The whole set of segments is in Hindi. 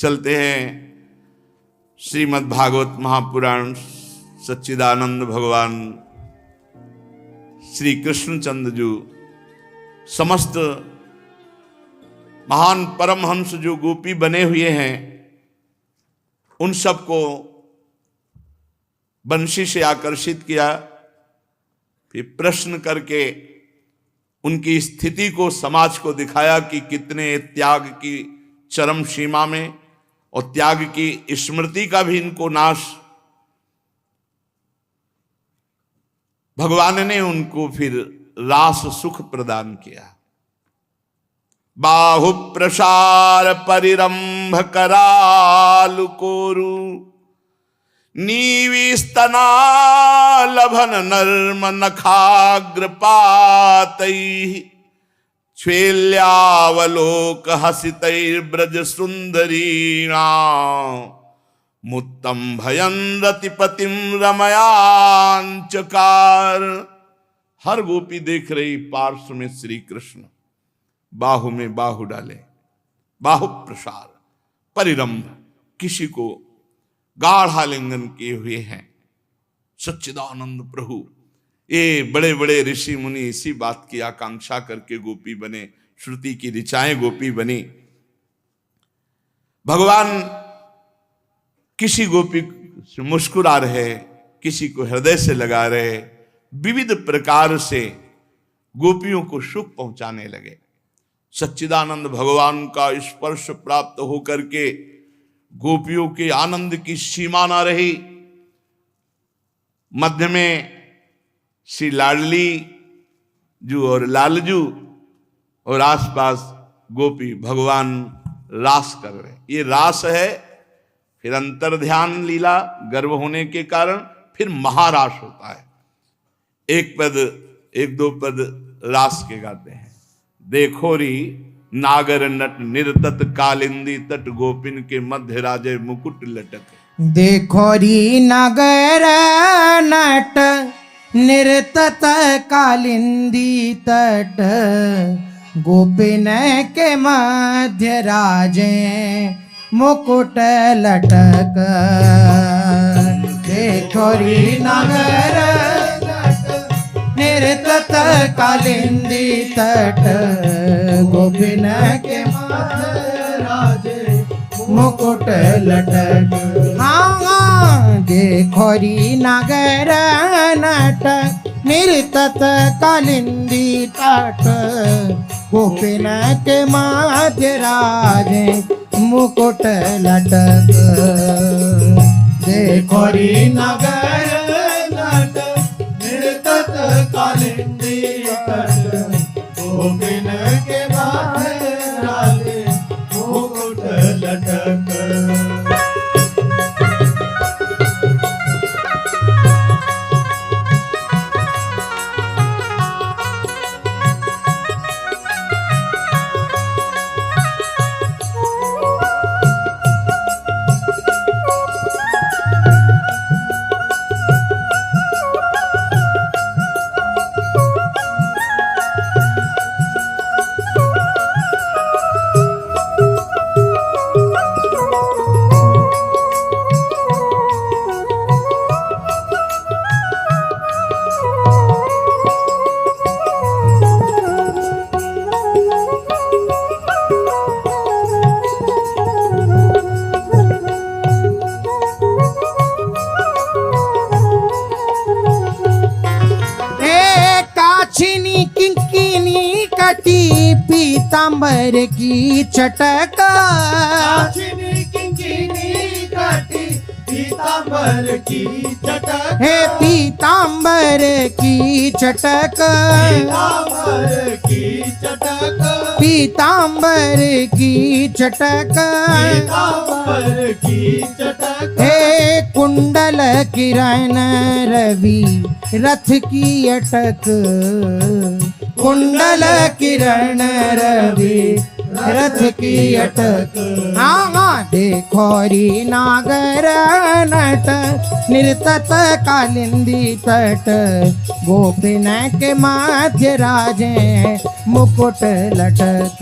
चलते हैं श्रीमद् भागवत महापुराण। सच्चिदानंद भगवान श्री कृष्णचंद्र जो समस्त महान परमहंस जो गोपी बने हुए हैं, उन सबको बंशी से आकर्षित किया, फिर प्रश्न करके उनकी स्थिति को समाज को दिखाया कि कितने त्याग की चरम सीमा में और त्याग की स्मृति का भी इनको नाश। भगवान ने उनको फिर रास सुख प्रदान किया। बाहु प्रसार परिरंभ करालु कोरु नीविस्तना लभन नर्म नखाग्र पातैः श्वेल्यावलोक हसितैर्ब्रज सुंदरीणां मुत्तम भयं रतिपतिं रमयांचकार। हर गोपी देख रही पार्श्व में श्री कृष्ण बाहु में बाहु डाले, बाहु प्रसार परिरंभ, किसी को गाढ़ालिंगन किए हुए हैं। सच्चिदानंद प्रभु, ये बड़े बड़े ऋषि मुनि इसी बात की आकांक्षा करके गोपी बने, श्रुति की ऋचाएं गोपी बनी। भगवान किसी गोपी से मुस्कुरा रहे, किसी को हृदय से लगा रहे, विविध प्रकार से गोपियों को सुख पहुंचाने लगे। सच्चिदानंद भगवान का स्पर्श प्राप्त होकर के गोपियों के आनंद की सीमा न रही। मध्य में श्री लाडली जू और लालजू और आसपास गोपी भगवान रास कर रहे। ये रास है, फिर अंतर ध्यान लीला गर्व होने के कारण फिर महारास होता है। एक पद एक दो पद रास के गाते हैं। देखो री नागर नट निर्तत कालिंदी तट गोपिन के मध्य राजे मुकुट लटक। देखो री नागर नट निर्तत कालिंदी तट गोपिन के मध्य राजे मुकुट लटक। देखो री नगर निर्तत कालिंदी तट गोपिन के मध्य राजे मुकुट लटक। हाँ, देखो री नगर नट निर्तत कालिंदी तट गोपिन के मध्य राजे मुकुट लटक। देखो री नगर नट निर्तत कालिंदी तट गोपिन के मध्य राजे मुकुट लटक। पीतांबर की चटक पीतांबर की चटक हे पीतांबर की चटक पीतांबर की चटक पीतांबर की चटक पीतांबर की चटक हे कुंडल किरण रवि रथ की अटक कुंडल किरण रवि रथ की अटक। हाँ, देखो री नागर नट निर्तत कालिंदी तट गोपिन के मध्य राजे मुकुट लटक।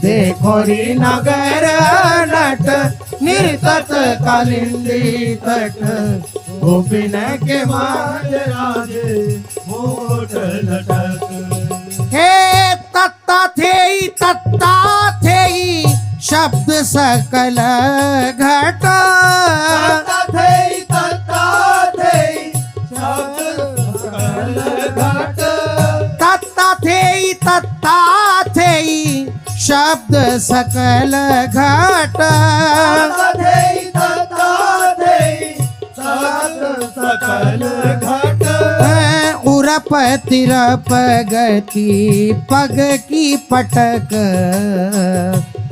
देखो री नागर निर्तत कालिंदी तट गोपिन के माज राजे मुकुट लटक हे तत्ता थे शब्द सकल घट तत्ता थे शब्द सकल घट सकल घट उरप तिरप गति पग की पटक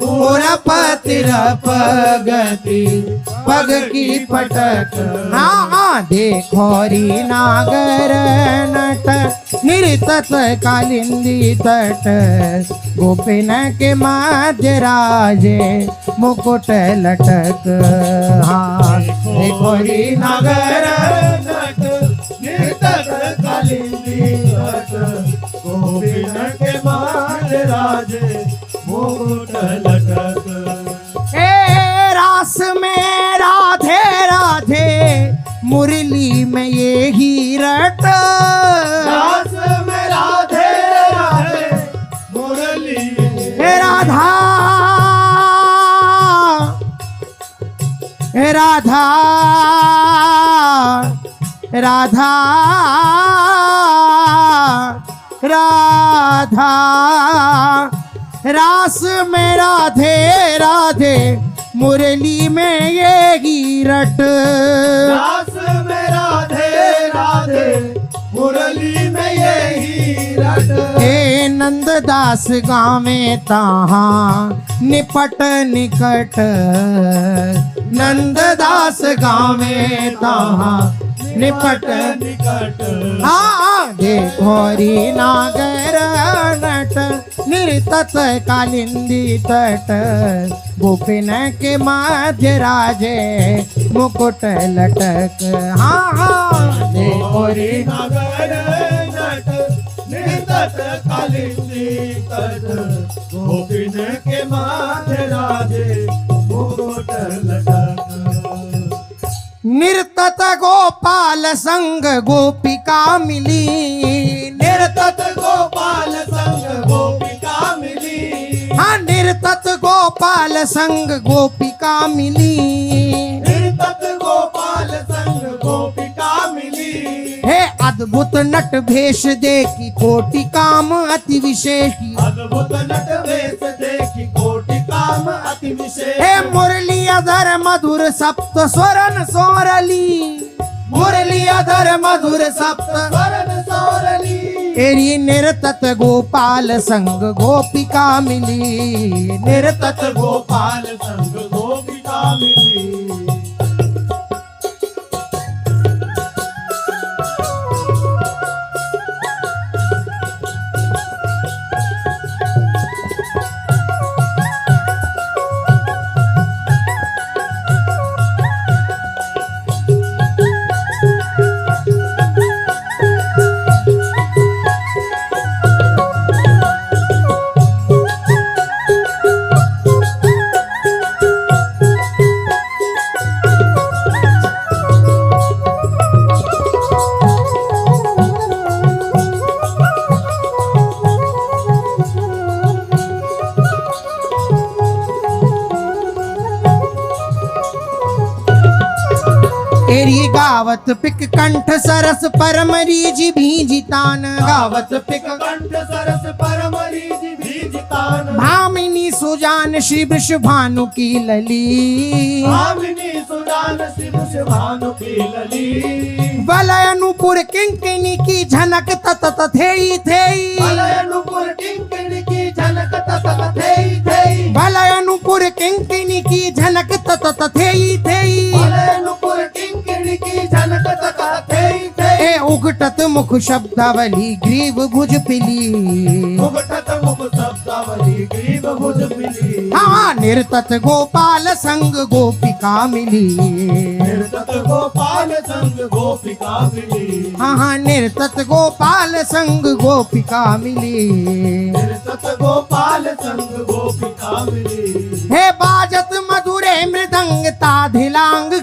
उरप तिरप गति पग की पटक हाँ देखो री नागर नट निर्तत कालिंदी तट गोपिन के मध्य राजे मुकुट लटक हाँ देखो री नागर नट निर्तत कालिंदी तट गोपिन के माज राजे मुकुट लटक रास में राधे राधे मुरली में ये ही रट रास में राधे राधे मुरली हे राधा हे राधा राधा राधा रास में राधे राधे मुरली में ये गिरट रास में राधे राधे मुरली में यही रट हे नंददास गावे ताहा निपट निकट नंददास गावे ताहा निपट निकट हाँ देखो री नागर नट निर्तत कालिंदी तट गोपिन के मध्य राजे मुकुट लटक हाँ देखो री नगर नट निर्तत कालिंदी तट गोपिन के माथे राजे मुकुट लटक निर्तत गोपाल संग गोपिका मिली निर्तत गोपाल संग गोपिका मिली हाँ निर्तत गोपाल संग गोपिका मिली निर्तत गोपाल संग गोपिका मिली हे अद्भुत नट भेष देखी कोटि काम अति विशेषी अद्भुत नट वेश देखी कोटि काम अति विशेष हे मुरली अधर मधुर सप्त स्वरन सोरली मुरली अधर मधुर सप्त वरण सौरली एरी निर्तत गोपाल संग गोपिका मिली निर्तत गोपाल संग गोपिका मिली एरी गावत पिक कंठ सरस परमरी जी भीजितान गावत पिक कंठ सरस परमरी जी भीजितान भामिनी सुजान श्री वृषभानु की लली भामिनी सुजान शिव भानु की लली वलयनुपुर किंकिनी की झनक तत थेई थेई मलयनुपुर किंकिणी की झलक तत थेई थेई वलयनुपुर किंकिनी की झनक तत थेई थेई मलयनुपुर किंकिणी की झलक तत थेई थेई ए उघटत मुख शब्दावली ग्रीव भुज पिली उगठत मुख शब्दावली ग्रीव भुज मिली हाँ निर्तत गोपाल संग गोपिका मिली निर्तत गोपाल संग गोपिका मिली हाँ निर्तत गोपाल संग गोपिका मिली निर्तत गोपाल संग गोपिका मिली हे बाजत मधुरे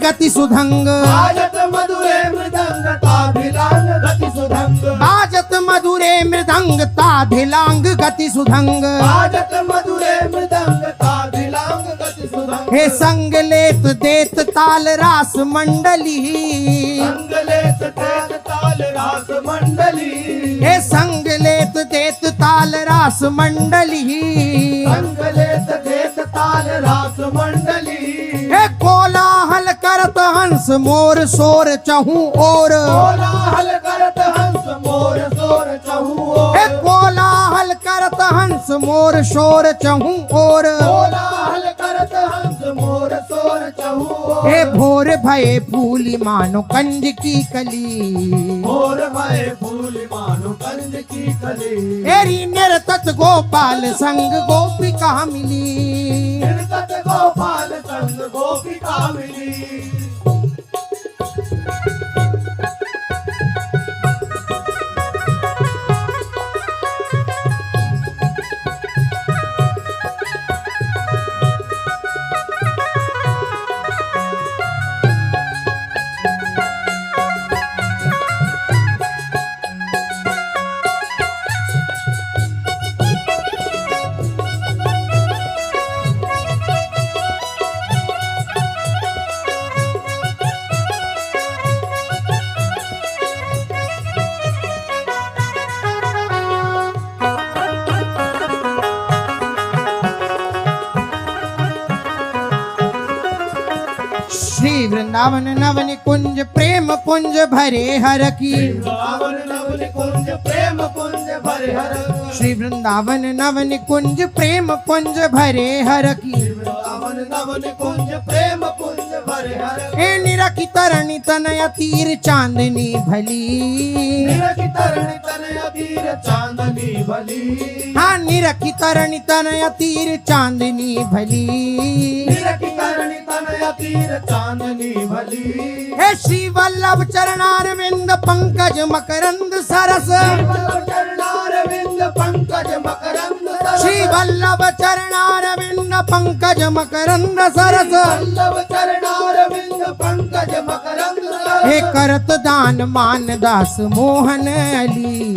गति सुधंग, बाजत मधुरे मृदंग ताभिलांग गति सुधंग, बाजत मधुरे मृदंग ताधिलांग गति सुधंग। बाजत मधुरे मृदंग ताभिलांग गति सुधंग। हे संग लेत देत ताल रास मंडली, संग लेत देत ताल रास मंडली, हे संग लेत देत ताल रास मंडली। संग लेत देत ताल रास मंडली, हे कोलाहल करत हंस मोर शोर चहु और, कोलाहल करत हंस मोर शोर चहु ओर, हे कोलाहल करत हंस मोर शोर चहु और। कोलाहल करत हंस मोर शोर चहु ओर। हे भोर भये फूली मानो कंज की कली, भोर भये फूल मानो कंज की कली, तेरी निरतत गोपाल संग गोपिका मिली। निर्गत गोपाल संग गोपिका मिली। श्री वृंदावन नवन कुंज प्रेम कुंज भरे हर की, वृंदावन नवन कुंज प्रेम कुंज भरे हर, श्री वृंदावन नवन कुंज प्रेम कुंज भरे हर की। वृंदावन नवन कुंज प्रेम कुंज भरे हर, हे निरखी तरणी तनय तीर चांदनी भली, निरखी तरणी तनय तीर चांदनी भली, हाँ निरखी तरणी तनय तीर चांदनी भली। निरखी तरणी तनय तीर चांदनी भली, हे श्री वल्लभ चरणारविंद पंकज मकरंद सरस, चरणारविंद पंकज मकरंद सरस, श्री वल्लभ चरणारविंद पंकज मकरंद सरस। वल्लभ चरणारविंद पंकज मकरंद सरस, हे करत दान मान दास मोहन अली,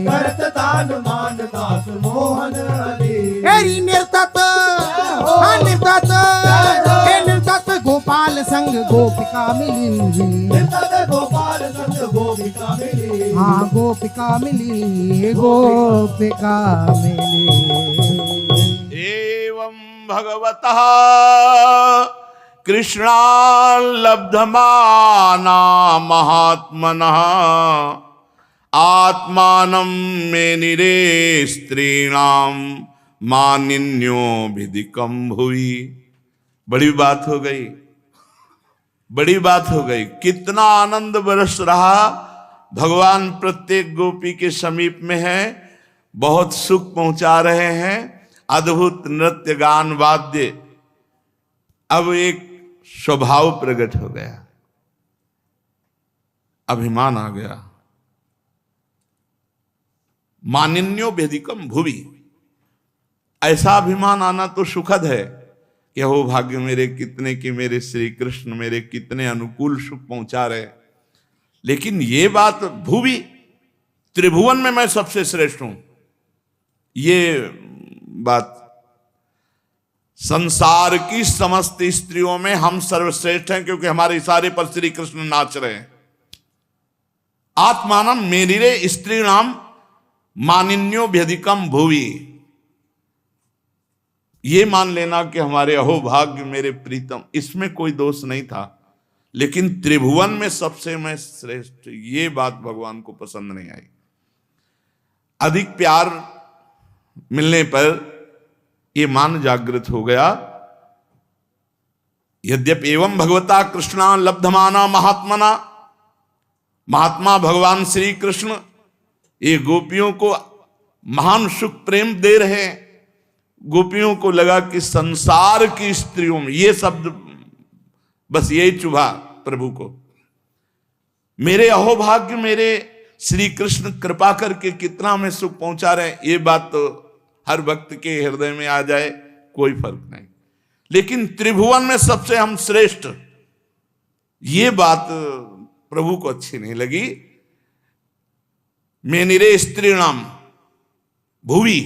करत दान मान दास मोहन अली, हेरी निर्तत, हाँ निर्तत, हे निर्तत गोपाल संग गोपिका मिली, निर्तत गोपाल संग गोपिका मिली, हाँ गोपिका मिली, गोपिका मिली। एवं भगवतः कृष्णा लब्धमाना महात्मनः आत्मानं मेनिरे स्त्रीणां मानिन्योभिधिकं भुवि। बड़ी बात हो गई, बड़ी बात हो गई। कितना आनंद बरस रहा। भगवान प्रत्येक गोपी के समीप में है, बहुत सुख पहुंचा रहे हैं। अद्भुत नृत्य गान वाद्य। अब एक स्वभाव प्रकट हो गया, अभिमान आ गया। मानिन्यो भेदिकम भुवि, ऐसा अभिमान आना तो सुखद है कि हो भाग्य मेरे कितने कि मेरे श्री कृष्ण मेरे कितने अनुकूल सुख पहुंचा रहे। लेकिन ये बात भुवि, त्रिभुवन में मैं सबसे श्रेष्ठ हूं, ये बात संसार की समस्त स्त्रियों में हम सर्वश्रेष्ठ हैं, क्योंकि हमारे इशारे पर श्री कृष्ण नाच रहे हैं। आत्मानम मेनिरे स्त्रीणाम मानिन्यो व्यधिकम भुवि। ये मान लेना कि हमारे अहोभाग्य मेरे प्रीतम, इसमें कोई दोष नहीं था। लेकिन त्रिभुवन में सबसे मैं श्रेष्ठ, ये बात भगवान को पसंद नहीं आई। अधिक प्यार मिलने पर ये मान जागृत हो गया। यद्यपि एवं भगवता कृष्णा लब्धमाना महात्मना, महात्मा भगवान श्री कृष्ण ये गोपियों को महान सुख प्रेम दे रहे हैं। गोपियों को लगा कि संसार की स्त्रियों में, ये शब्द बस यही चुभा प्रभु को, मेरे अहोभाग्य मेरे श्री कृष्ण कृपा करके कितना हमें सुख पहुंचा रहे हैं। ये बात तो हर भक्त के हृदय में आ जाए, कोई फर्क नहीं। लेकिन त्रिभुवन में सबसे हम श्रेष्ठ, ये बात प्रभु को अच्छी नहीं लगी। मैं निरे स्त्रीणाम भुवि,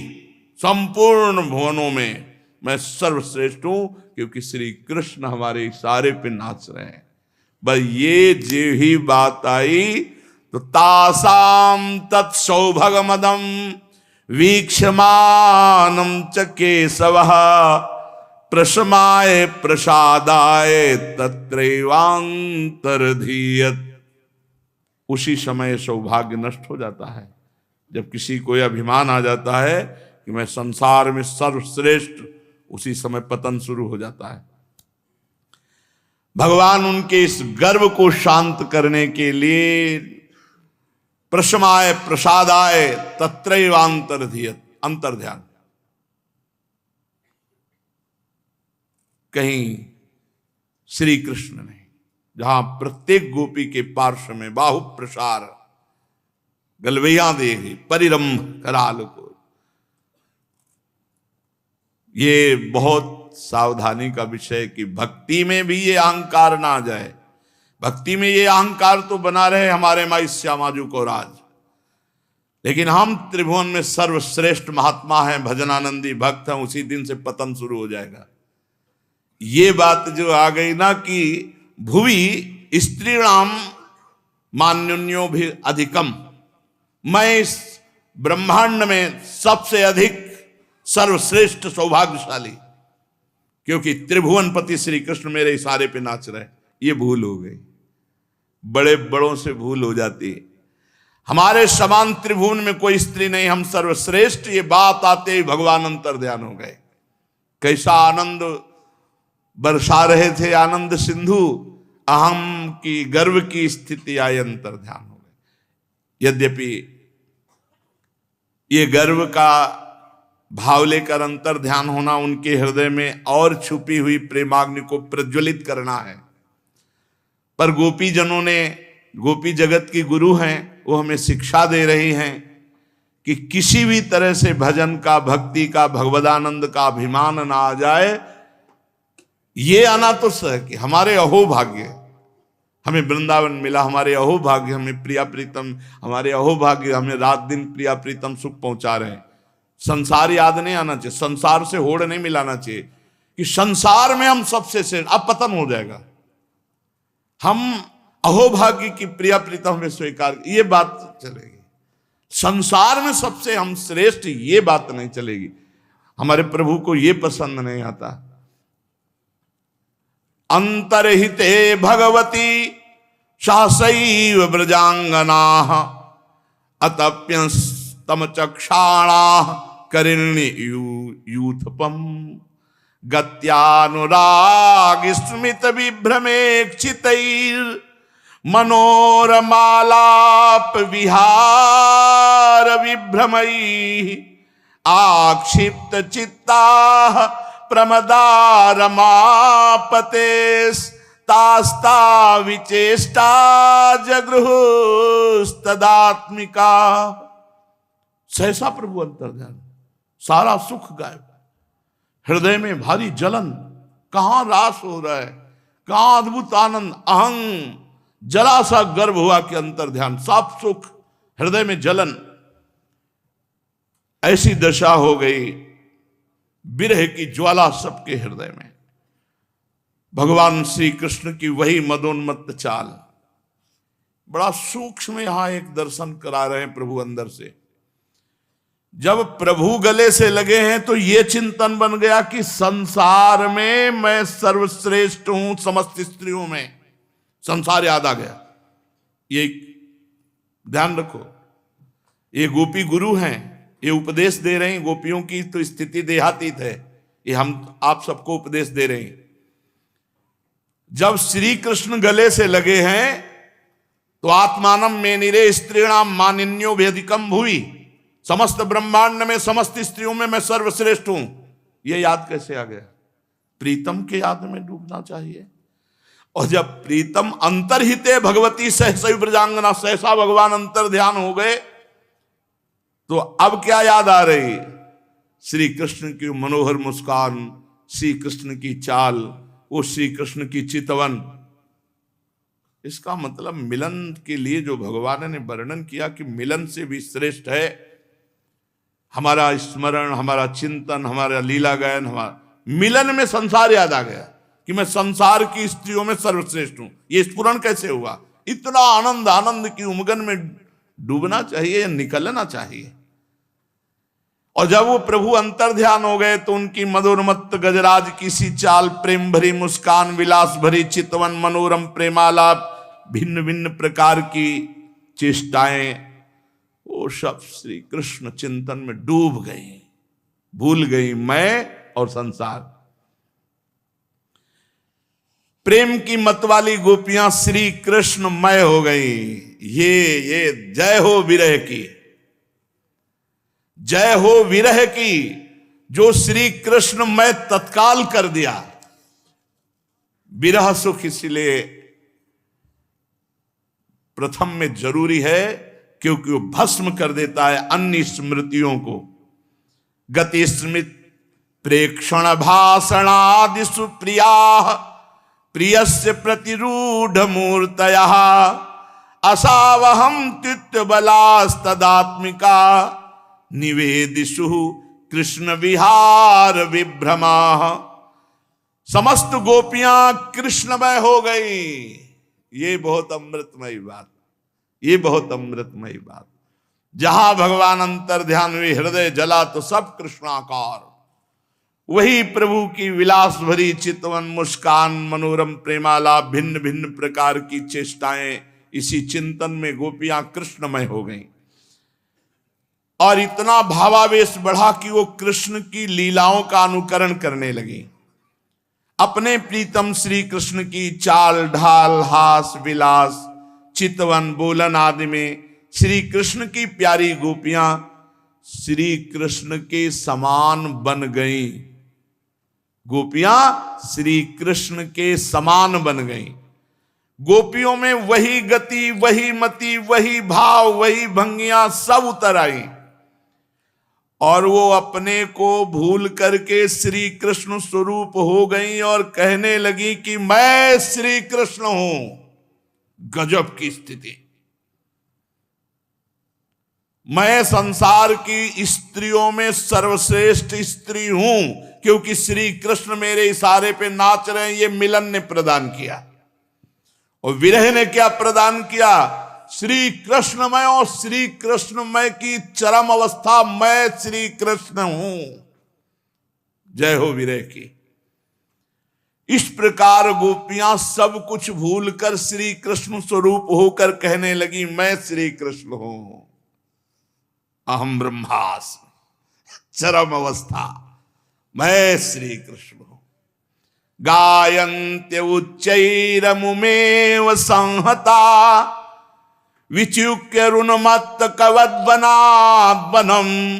संपूर्ण भुवनों में मैं सर्वश्रेष्ठ हूं, क्योंकि श्री कृष्ण हमारे इशारे पे नाच रहे हैं। बस ये जो ही बात आई तो तासाम तत्सौभगमदम वीक्षमानम च केशवः प्रशमाय प्रसादाय तत्रैवांतर्धीयत। उसी समय सौभाग्य नष्ट हो जाता है। जब किसी को यह अभिमान आ जाता है कि मैं संसार में सर्वश्रेष्ठ, उसी समय पतन शुरू हो जाता है। भगवान उनके इस गर्व को शांत करने के लिए प्रशमाय प्रसादाय तत्रैवांतर्धीयत, अंतर्ध्यान। कहीं श्री कृष्ण ने जहां प्रत्येक गोपी के पार्श्व में बाहु प्रसार गलवैया देगी परिरंभ कराल को। ये बहुत सावधानी का विषय कि भक्ति में भी ये अहंकार ना आ जाए। भक्ति में ये अहंकार तो बना रहे हमारे माई श्यामाजू को राज, लेकिन हम त्रिभुवन में सर्वश्रेष्ठ महात्मा हैं, भजनानंदी भक्त हैं, उसी दिन से पतन शुरू हो जाएगा। ये बात जो आ गई ना कि भुवि स्त्रीणाम मान्योन्यो भी अधिकम, मैं इस ब्रह्मांड में सबसे अधिक सर्वश्रेष्ठ सौभाग्यशाली, क्योंकि त्रिभुवनपति श्री कृष्ण मेरे इशारे पे नाच रहे। ये भूल हो गई, बड़े बड़ों से भूल हो जाती है। हमारे समान त्रिभुवन में कोई स्त्री नहीं, हम सर्वश्रेष्ठ। ये बात आते ही भगवान अंतर्ध्यान हो गए। कैसा आनंद बरसा रहे थे, आनंद सिंधु, अहम की गर्व की स्थिति आई, अंतर्ध्यान हो गए। यद्यपि ये गर्व का भाव लेकर अंतर्ध्यान होना उनके हृदय में और छुपी हुई प्रेमाग्नि को प्रज्वलित करना है। पर गोपी जनों ने, गोपी जगत की गुरु हैं, वो हमें शिक्षा दे रही हैं कि किसी भी तरह से भजन का, भक्ति का, भगवदानंद का अभिमान ना आ जाए। ये आना तो सह कि हमारे अहोभाग्य, हमें वृंदावन मिला, हमारे अहोभाग्य, हमें प्रिया प्रीतम, हमारे अहोभाग्य हमें रात दिन प्रिया प्रीतम सुख पहुंचा रहे हैं। संसार याद नहीं आना चाहिए, संसार से होड़ नहीं मिलाना चाहिए कि संसार में हम सबसे से, अब पतन हो जाएगा। हम अहोभाग्य की प्रिया प्रीतम हमें स्वीकार, ये बात चलेगी। संसार में सबसे हम श्रेष्ठ, ये बात नहीं चलेगी। हमारे प्रभु को ये पसंद नहीं आता। अंतरहिते भगवती शासैव ब्रजांगना अतप्यस्तम चक्षाणा करिणी यूथपम गत्यानुराग स्मित विभ्रमेक्षितैर मनोरमालाप विहार विभ्रमैः आक्षिप्त चित्ता प्रमदारमापतेस्तास्ता विचेष्टा जगृहुस्तदात्मिका। सहसा प्रभु अंतर्ध्यान, सारा सुख गायब, हृदय में भारी जलन, कहां रास हो रहा है, कहां अद्भुत आनंद, अहं जरा सा गर्भ हुआ कि अंतर्ध्यान, सब सुख, हृदय में जलन। ऐसी दशा हो गई, विरह की ज्वाला सबके हृदय में। भगवान श्री कृष्ण की वही मदोन्मत्त चाल, बड़ा सूक्ष्म यहां एक दर्शन करा रहे हैं प्रभु अंदर से। जब प्रभु गले से लगे हैं तो यह चिंतन बन गया कि संसार में मैं सर्वश्रेष्ठ हूं, समस्त स्त्रियों में। संसार याद आ गया। ये ध्यान रखो, ये गोपी गुरु हैं, ये उपदेश दे रहे हैं। गोपियों की तो स्थिति देहातीत है, ये हम आप सबको उपदेश दे रहे हैं। जब श्री कृष्ण गले से लगे हैं तो आत्मानम में निरे स्त्रीणाम मानिन्यो भेदिकम भुवि, समस्त ब्रह्मांड में, समस्त स्त्रियों में मैं सर्वश्रेष्ठ हूं। यह याद कैसे आ गया? प्रीतम के याद में डूबना चाहिए। और जब प्रीतम अंतर्हिते भगवती सहसा ब्रजांगना, सहसा भगवान अंतर ध्यान हो गए, तो अब क्या याद आ रही? श्री कृष्ण की मनोहर मुस्कान, श्री कृष्ण की चाल, वो श्री कृष्ण की चितवन। इसका मतलब मिलन के लिए जो भगवान ने वर्णन किया कि मिलन से भी श्रेष्ठ है हमारा स्मरण, हमारा चिंतन, हमारा लीला गायन, हमारा मिलन में संसार याद आ गया कि मैं संसार की स्त्रियों में सर्वश्रेष्ठ हूं। ये स्फुरण कैसे हुआ? इतना आनंद, आनंद की उमगन में डूबना चाहिए या निकलना चाहिए। और जब वो प्रभु अंतर ध्यान हो गए तो उनकी मधुरमत्त गजराज की सी चाल, प्रेम भरी मुस्कान, विलास भरी चितवन, मनोरम प्रेमालाप, भिन्न भिन्न प्रकार की चेष्टाएं, वो सब श्री कृष्ण चिंतन में डूब गई, भूल गई मैं और संसार। प्रेम की मत वाली गोपियां श्री कृष्णमय हो गई। ये जय हो विरह की, जय हो विरह की, जो श्री कृष्णमय तत्काल कर दिया। विरह सुख इसलिए प्रथम में जरूरी है क्योंकि वो भस्म कर देता है अन्य स्मृतियों को। गति स्मित प्रेक्षण भाषणादि सुप्रिया प्रियस्य प्रतिरूढ़ मूर्तया असावहम तित्यबलास्तदात्मिका निवेदिषु कृष्ण विहार विभ्रमा। समस्त गोपियां कृष्णमय हो गई। ये बहुत अमृतमयी बात, ये बहुत अमृतमयी बात। जहां भगवान अंतर ध्यान हुए हृदय जला तो सब कृष्णाकार। वही प्रभु की विलास भरी चितवन, मुस्कान, मनोरम प्रेमालाप, भिन्न भिन्न प्रकार की चेष्टाएं, इसी चिंतन में गोपियां कृष्णमय हो गईं। और इतना भावावेश बढ़ा कि वो कृष्ण की लीलाओं का अनुकरण करने लगी। अपने प्रीतम श्री कृष्ण की चाल ढाल, हास विलास, चितवन, बोलन आदि में श्री कृष्ण की प्यारी गोपियां श्री कृष्ण के समान बन गईं। गोपियां श्री कृष्ण के समान बन गईं। गोपियों में वही गति, वही मति, वही भाव, वही भंगियां सब उतर आई और वो अपने को भूल करके श्री कृष्ण स्वरूप हो गई और कहने लगी कि मैं श्री कृष्ण हूं। गजब की स्थिति। मैं संसार की स्त्रियों में सर्वश्रेष्ठ स्त्री हूं क्योंकि श्री कृष्ण मेरे इशारे पे नाच रहे हैं। ये मिलन ने प्रदान किया। और विरह ने क्या प्रदान किया? श्री कृष्णमय और श्री कृष्णमय की चरम अवस्था, मैं श्री कृष्ण हूं। जय हो विरह की। इस प्रकार गोपियां सब कुछ भूलकर श्री कृष्ण स्वरूप होकर कहने लगी मैं श्री कृष्ण हूं। अहम ब्रह्मास्मि, चरम अवस्था, मैं श्री कृष्ण हूं। गायन्त्य उच्चैरमुमेव संहता विच्युक्य रुणमत्त कवद्वनाद्वनम्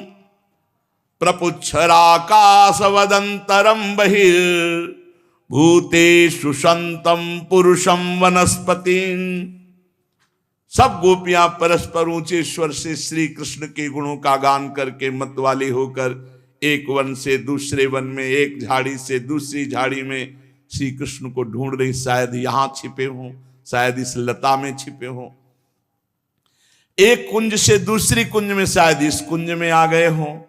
प्रपुच्छराकाशवदन्तरं बहिर्भूतेषु सन्तं पुरुषं वनस्पतिं। सब गोपियां परस्पर ऊंचे स्वर से श्री कृष्ण के गुणों का गान करके मतवाली होकर एक वन से दूसरे वन में, एक झाड़ी से दूसरी झाड़ी में श्री कृष्ण को ढूंढ रही। शायद यहां छिपे हों, शायद इस लता में छिपे हों, एक कुंज से दूसरी कुंज में, शायद इस कुंज में आ गए हों।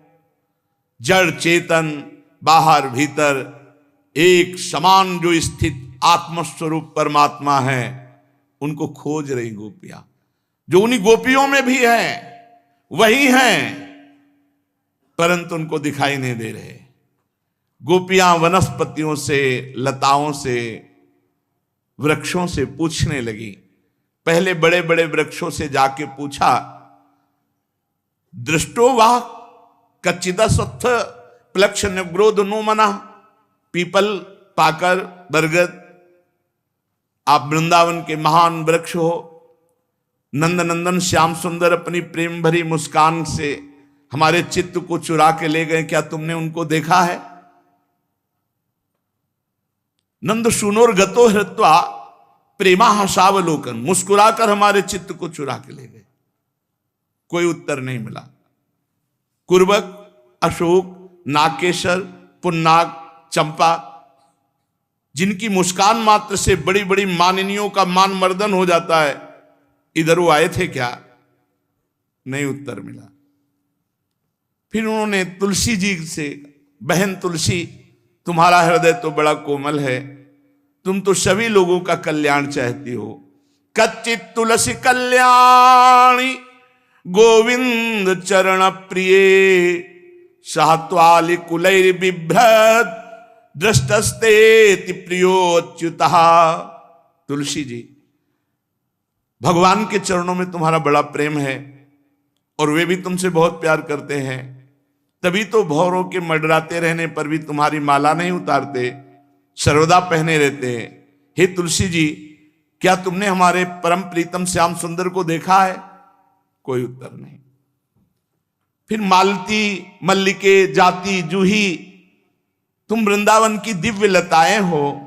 जड़ चेतन बाहर भीतर एक समान जो स्थित आत्मस्वरूप परमात्मा है, उनको खोज रही गोपियां, जो उन्हीं गोपियों में भी हैं, वही हैं, परंतु उनको दिखाई नहीं दे रहे। गोपियां वनस्पतियों से, लताओं से, वृक्षों से पूछने लगी। पहले बड़े बड़े वृक्षों से जाके पूछा, दृष्टो वाह कच्चिदस्वत्थ प्लक्ष निग्रोध नो मना। पीपल, पाकर, बरगद, आप वृंदावन के महान वृक्ष हो। नंद नंदन श्याम सुंदर अपनी प्रेम भरी मुस्कान से हमारे चित्त को चुरा के ले गए, क्या तुमने उनको देखा है? नंद सुनोर गतो हृत्वा प्रेमा हसावलोकन, मुस्कुराकर हमारे चित्त को चुरा के ले गए। कोई उत्तर नहीं मिला। कुर्बक, अशोक, नागकेशर, पुन्नाग, चंपा, जिनकी मुस्कान मात्र से बड़ी बड़ी माननियों का मान मर्दन हो जाता है, इधर वो आए थे क्या? नहीं उत्तर मिला। फिर उन्होंने तुलसी जी से, बहन तुलसी, तुम्हारा हृदय तो बड़ा कोमल है, तुम तो सभी लोगों का कल्याण चाहती हो। कच्चित तुलसी कल्याणी गोविंद चरण प्रिय, सात्वालि कुलैर बिभ्रत दृष्टस्ते प्रियोच्युता। तुलसी जी, भगवान के चरणों में तुम्हारा बड़ा प्रेम है और वे भी तुमसे बहुत प्यार करते हैं, तभी तो भौरों के मडराते रहने पर भी तुम्हारी माला नहीं उतारते, सर्वदा पहने रहते हैं। हे तुलसी जी, क्या तुमने हमारे परम प्रीतम श्याम सुंदर को देखा है? कोई उत्तर नहीं। फिर मालती, मल्लिके, जाति, जूही, तुम वृंदावन की दिव्य लताएं हो,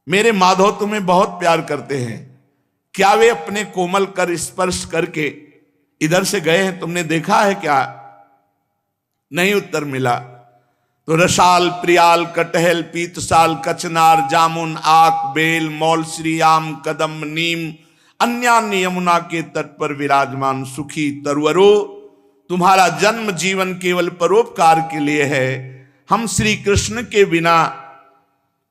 मेरे माधव तुम्हें बहुत प्यार करते हैं, क्या वे अपने कोमल कर स्पर्श करके इधर से गए हैं? तुमने देखा है क्या? नहीं उत्तर मिला। तो रसाल, प्रियाल, कटहल, पीतसाल, कचनार, जामुन, आक, बेल, मौलश्री, आम, कदम, नीम, अन्यान्य यमुना के तट पर विराजमान सुखी तरुवरो, तुम्हारा जन्म जीवन केवल परोपकार के लिए है। हम श्री कृष्ण के बिना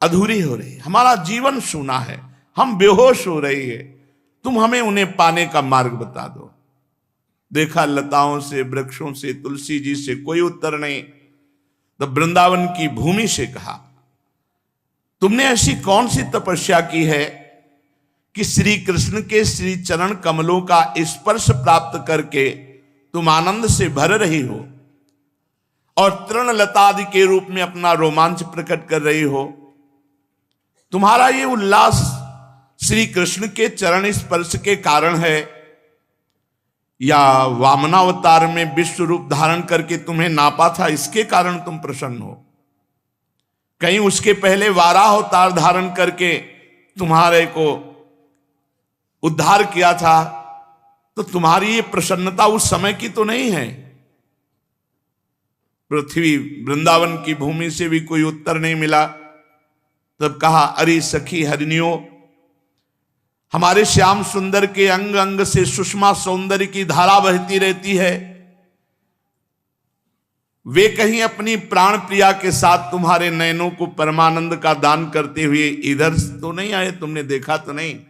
अधूरी हो रही, हमारा जीवन सूना है, हम बेहोश हो रही है, तुम हमें उन्हें पाने का मार्ग बता दो। देखा लताओं से, वृक्षों से, तुलसी जी से कोई उत्तर नहीं। तो वृंदावन की भूमि से कहा, तुमने ऐसी कौन सी तपस्या की है कि श्री कृष्ण के श्री चरण कमलों का स्पर्श प्राप्त करके तुम आनंद से भर रही हो और तृण लतादि के रूप में अपना रोमांच प्रकट कर रही हो? तुम्हारा ये उल्लास श्री कृष्ण के चरण स्पर्श के कारण है या वामनावतार में विश्व रूप धारण करके तुम्हें नापा था इसके कारण तुम प्रसन्न हो? कहीं उसके पहले वाराह अवतार धारण करके तुम्हारे को उद्धार किया था, तो तुम्हारी ये प्रसन्नता उस समय की तो नहीं है। पृथ्वी, वृंदावन की भूमि से भी कोई उत्तर नहीं मिला। तब कहा, अरे सखी हरिणियों, हमारे श्याम सुंदर के अंग अंग से सुषमा सौंदर्य की धारा बहती रहती है, वे कहीं अपनी प्राण प्रिया के साथ तुम्हारे नयनों को परमानंद का दान करते हुए इधर तो नहीं आए? तुमने देखा तो नहीं?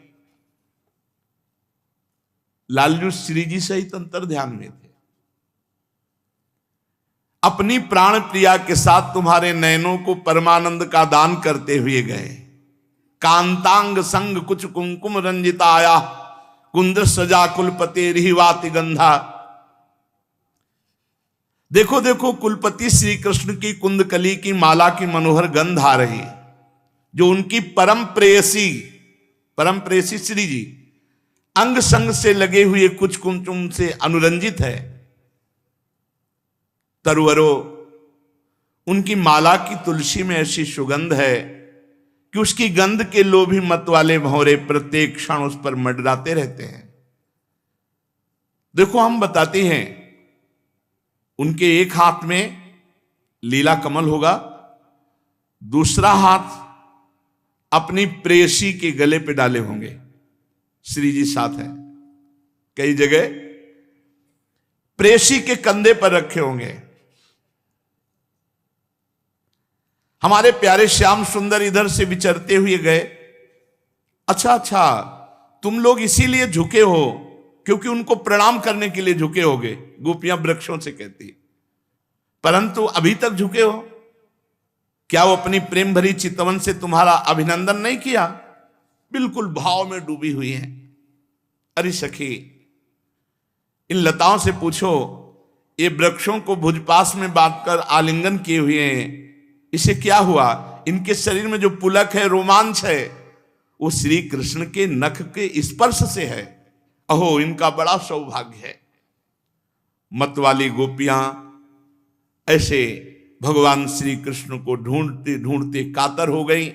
लालजू श्री जी सहित अंतर ध्यान में थे, अपनी प्राण प्रिया के साथ तुम्हारे नयनों को परमानंद का दान करते हुए गए। कांतांग संग कुछ कुंकुम रंजिताया, कुंद सजा कुलपति रिहिवाति गंधा। देखो देखो, कुलपति श्री कृष्ण की कुंदकली की माला की मनोहर गंध आ रही, जो उनकी परम प्रेयसी श्री जी अंग संग से लगे हुए कुछ कुंकुम से अनुरंजित है। तरुवरो, उनकी माला की तुलसी में ऐसी सुगंध है कि उसकी गंध के लोभी मत वाले भंवरे प्रत्येक क्षण उस पर मंडराते रहते हैं। देखो, हम बताते हैं, उनके एक हाथ में लीला कमल होगा, दूसरा हाथ अपनी प्रेयसी के गले पे डाले होंगे। श्री जी साथ है, कई जगह प्रेयसी के कंधे पर रखे होंगे। हमारे प्यारे श्याम सुंदर इधर से विचरते हुए गए। अच्छा, तुम लोग इसीलिए झुके हो क्योंकि उनको प्रणाम करने के लिए झुके होगे, गोपियां वृक्षों से कहती। परंतु अभी तक झुके हो क्या? वो अपनी प्रेम भरी चितवन से तुम्हारा अभिनंदन नहीं किया? बिल्कुल भाव में डूबी हुई हैं। अरे सखी, इन लताओं से पूछो, ये वृक्षों को भुजपास में बांधकर आलिंगन किए हुए हैं, इसे क्या हुआ? इनके शरीर में जो पुलक है, रोमांच है, वो श्री कृष्ण के नख के स्पर्श से है। अहो, इनका बड़ा सौभाग्य है। मतवाली गोपियां ऐसे भगवान श्री कृष्ण को ढूंढते ढूंढते कातर हो गई।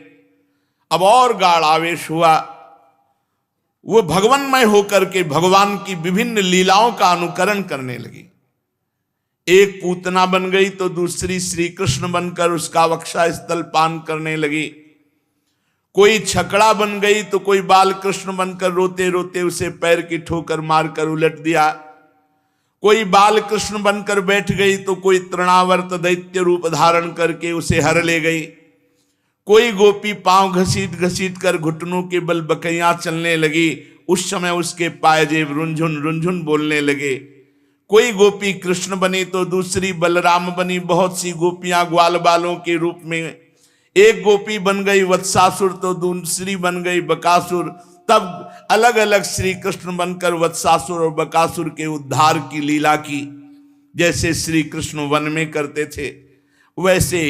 अब और गाढ़ आवेश हुआ, वो भगवन्मय होकर के भगवान की विभिन्न लीलाओं का अनुकरण करने लगी। एक पूतना बन गई तो दूसरी श्री कृष्ण बनकर उसका वक्षा स्थल पान करने लगी। कोई छकड़ा बन गई तो कोई बाल कृष्ण बनकर रोते रोते उसे पैर की ठोकर मारकर उलट दिया, कोई बाल कृष्ण बनकर बैठ गई तो कोई तृणावर्त दैत्य रूप धारण करके उसे हर ले गई, कोई गोपी पांव घसीट घसीट कर घुटनों के बल बकैया चलने लगी, उस समय उसके पायजेब रुंझुन रुंझुन बोलने लगे। कोई गोपी कृष्ण बनी तो दूसरी बलराम बनी, बहुत सी गोपियां ग्वाल बालों के रूप में, एक गोपी बन गई वत्सासुर तो दूसरी बन गई बकासुर। तब अलग अलग श्री कृष्ण बनकर वत्सासुर और बकासुर के उद्धार की लीला की। जैसे श्री कृष्ण वन में करते थे वैसे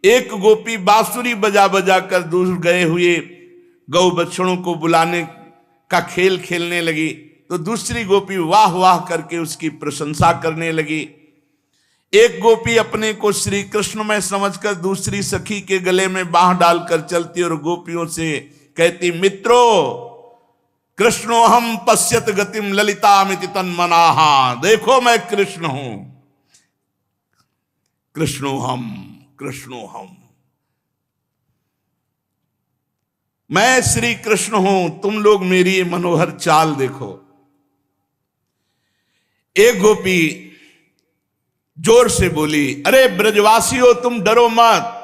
एक गोपी बांसुरी बजा बजा कर दूर गए हुए गौ बछड़ों को बुलाने का खेल खेलने लगी, तो दूसरी गोपी वाह वाह करके उसकी प्रशंसा करने लगी। एक गोपी अपने को श्री कृष्ण में समझकर दूसरी सखी के गले में बांह डालकर चलती और गोपियों से कहती, मित्रों कृष्णो हम पश्यत गतिम ललितामिति तन्मनाहा, देखो मैं कृष्ण हूं, कृष्णो हम, कृष्णो हम, मैं श्री कृष्ण हूं, तुम लोग मेरी ये मनोहर चाल देखो। एक गोपी जोर से बोली, अरे ब्रजवासियों तुम डरो मत,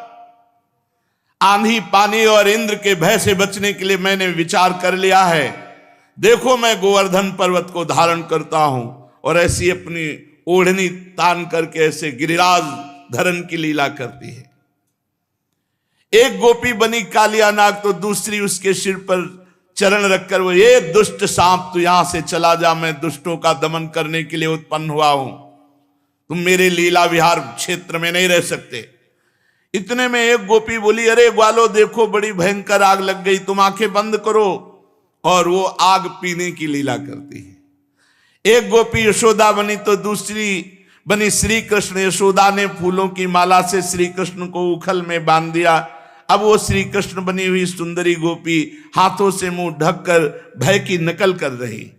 आंधी पानी और इंद्र के भय से बचने के लिए मैंने विचार कर लिया है। देखो मैं गोवर्धन पर्वत को धारण करता हूं, और ऐसी अपनी ओढ़नी तान करके ऐसे गिरिराज धरण की लीला करती है। एक गोपी बनी कालिया नाग तो दूसरी उसके सिर पर चरण रखकर वो, ये दुष्ट सांप तू यहां से चला जा, मैं दुष्टों का दमन करने के लिए उत्पन्न हुआ हूं, तुम मेरे लीला विहार क्षेत्र में नहीं रह सकते। इतने में एक गोपी बोली, अरे ग्वालो देखो बड़ी भयंकर आग लग गई, तुम आंखें बंद करो, और वो आग पीने की लीला करती है। एक गोपी यशोदा बनी तो दूसरी बनी श्री कृष्ण। यशोदा ने फूलों की माला से श्री कृष्ण को उखल में बांध दिया, अब वो श्री कृष्ण बनी हुई सुंदरी गोपी हाथों से मुंह ढककर भय की नकल कर रही।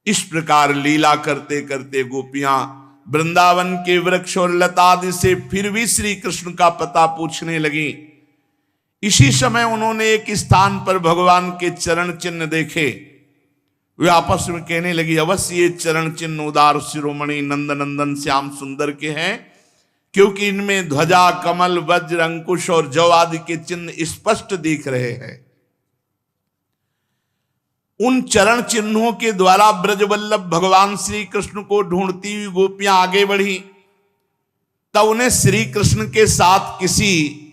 इस प्रकार लीला करते करते गोपियां वृंदावन के वृक्ष और लता आदि से फिर भी श्री कृष्ण का पता पूछने लगी। इसी समय उन्होंने एक स्थान पर भगवान के चरण चिन्ह देखे। वे आपस में कहने लगी, अवश्य ये चरण चिन्ह उदार शिरोमणि नंद नंदन श्याम सुंदर के हैं, क्योंकि इनमें ध्वजा कमल वज्र अंकुश और जौ आदि के चिन्ह स्पष्ट दिख रहे हैं। उन चरण चिन्हों के द्वारा ब्रजवल्लभ भगवान श्री कृष्ण को ढूंढती हुई गोपियां आगे बढ़ी। तब उन्हें श्री कृष्ण के साथ किसी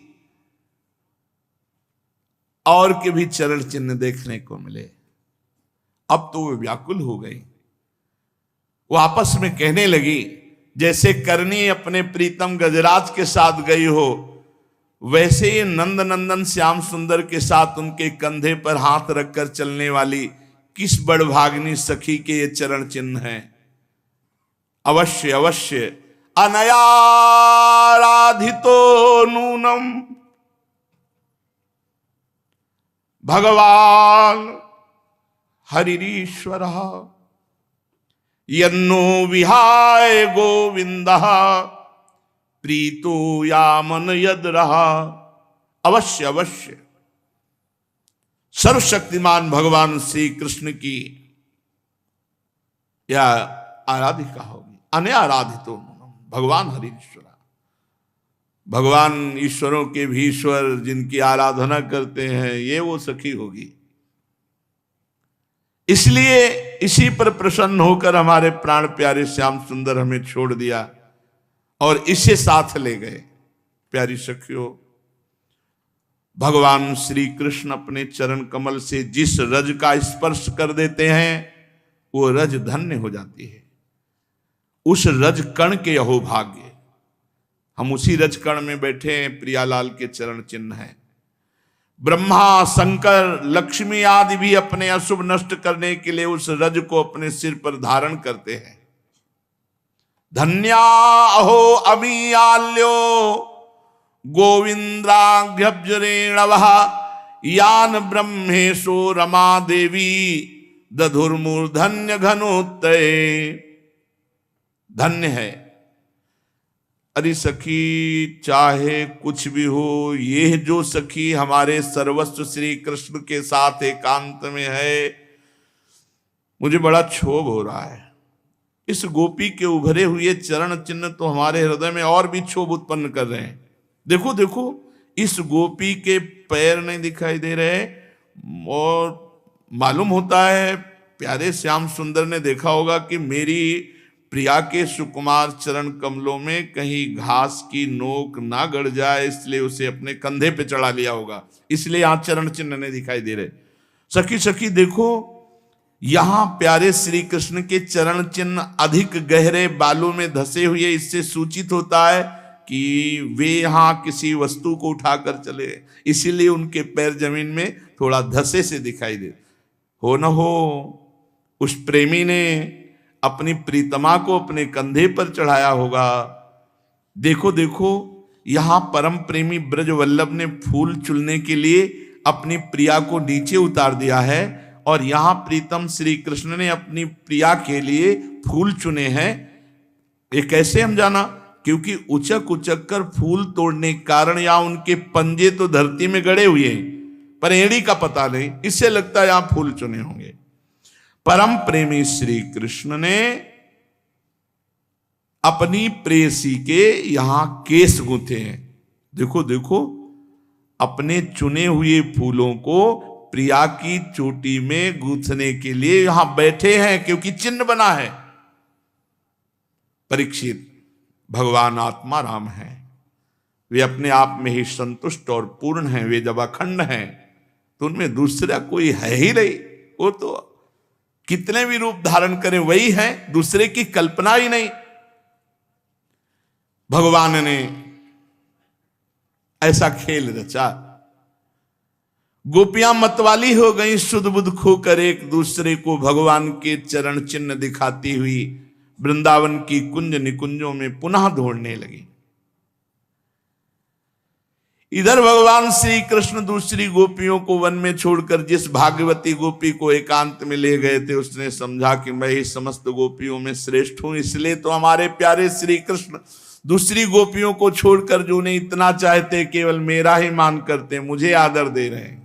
और के भी चरण चिन्ह देखने को मिले। अब तो वे व्याकुल हो गई। वो आपस में कहने लगी, जैसे करनी अपने प्रीतम गजराज के साथ गई हो, वैसे ही नंद नंदन श्याम सुंदर के साथ उनके कंधे पर हाथ रखकर चलने वाली किस बड़भाग्नि सखी के ये चरण चिन्ह हैं। अवश्य अवश्य अनया राधितो नूनम भगवान हरिरीश्वर यन्नो विहाय गोविंद प्रीतो यामन यद रहा। अवश्य अवश्य सर्वशक्तिमान भगवान श्री कृष्ण की यह आराधिका होगी। अनयाराधितो भगवान हरिश्वर, भगवान ईश्वरों के भी ईश्वर जिनकी आराधना करते हैं, ये वो सखी होगी। इसलिए इसी पर प्रसन्न होकर हमारे प्राण प्यारे श्याम सुंदर हमें छोड़ दिया और इसे साथ ले गए। प्यारी सखियों, भगवान श्री कृष्ण अपने चरण कमल से जिस रज का स्पर्श कर देते हैं वो रज धन्य हो जाती है। उस रज कण के अहो भाग्य, हम उसी रज कण में बैठे हैं। प्रियालाल के चरण चिन्ह हैं। ब्रह्मा शंकर लक्ष्मी आदि भी अपने अशुभ नष्ट करने के लिए उस रज को अपने सिर पर धारण करते हैं। धन्या अहो अमीयाल्यो गोविंद्राघ्यब्जरेणवः यान ब्रह्मेशो रमा देवी दधुर्मूर्धन्य घनोत्तये। धन्य है अरे सखी चाहे कुछ भी हो, ये जो सखी हमारे सर्वस्व श्री कृष्ण के साथ एकांत में है, मुझे बड़ा क्षोभ हो रहा है। इस गोपी के उभरे हुए चरण चिन्ह तो हमारे हृदय में और भी क्षोभ उत्पन्न कर रहे हैं। देखो देखो, इस गोपी के पैर नहीं दिखाई दे रहे, और मालूम होता है प्यारे श्याम सुंदर ने देखा होगा कि मेरी प्रिया के सुकुमार चरण कमलों में कहीं घास की नोक ना गड़ जाए, इसलिए उसे अपने कंधे पे चढ़ा लिया होगा, इसलिए यहां चरण चिन्ह नहीं दिखाई दे रहे। सखी सखी देखो, यहां प्यारे श्री कृष्ण के चरण चिन्ह अधिक गहरे बालों में धसे हुए, इससे सूचित होता है कि वे यहां किसी वस्तु को उठाकर चले, इसीलिए उनके पैर जमीन में थोड़ा धसे से दिखाई दे। हो न हो उस प्रेमी ने अपनी प्रीतमा को अपने कंधे पर चढ़ाया होगा। देखो देखो, यहां परम प्रेमी ब्रजवल्लभ ने फूल चुनने के लिए अपनी प्रिया को नीचे उतार दिया है, और यहां प्रीतम श्री कृष्ण ने अपनी प्रिया के लिए फूल चुने हैं। ये कैसे हम जाना? क्योंकि उचक उचक कर फूल तोड़ने के कारण यहां उनके पंजे तो धरती में गड़े हुए हैं, पर एड़ी का पता नहीं, इससे लगता है यहां फूल चुने होंगे। परम प्रेमी श्री कृष्ण ने अपनी प्रेयसी के यहां केस गूंथे हैं। देखो देखो, अपने चुने हुए फूलों को प्रिया की चोटी में गूंथने के लिए यहां बैठे हैं, क्योंकि चिन्ह बना है। परीक्षित, भगवान आत्मा राम है, वे अपने आप में ही संतुष्ट और पूर्ण हैं, वे जब अखंड हैं तो उनमें दूसरा कोई है ही नहीं। वो तो कितने भी रूप धारण करें वही है, दूसरे की कल्पना ही नहीं। भगवान ने ऐसा खेल रचा, गोपियां मतवाली हो गई, सुध बुध खोकर एक दूसरे को भगवान के चरण चिन्ह दिखाती हुई वृंदावन की कुंज निकुंजों में पुनः दौड़ने लगी। इधर भगवान श्री कृष्ण दूसरी गोपियों को वन में छोड़कर जिस भाग्यवती गोपी को एकांत में ले गए थे, उसने समझा कि मैं ही समस्त गोपियों में श्रेष्ठ हूं, इसलिए तो हमारे प्यारे श्री कृष्ण दूसरी गोपियों को छोड़कर जो उन्हें इतना चाहते, केवल मेरा ही मान करते, मुझे आदर दे रहे हैं।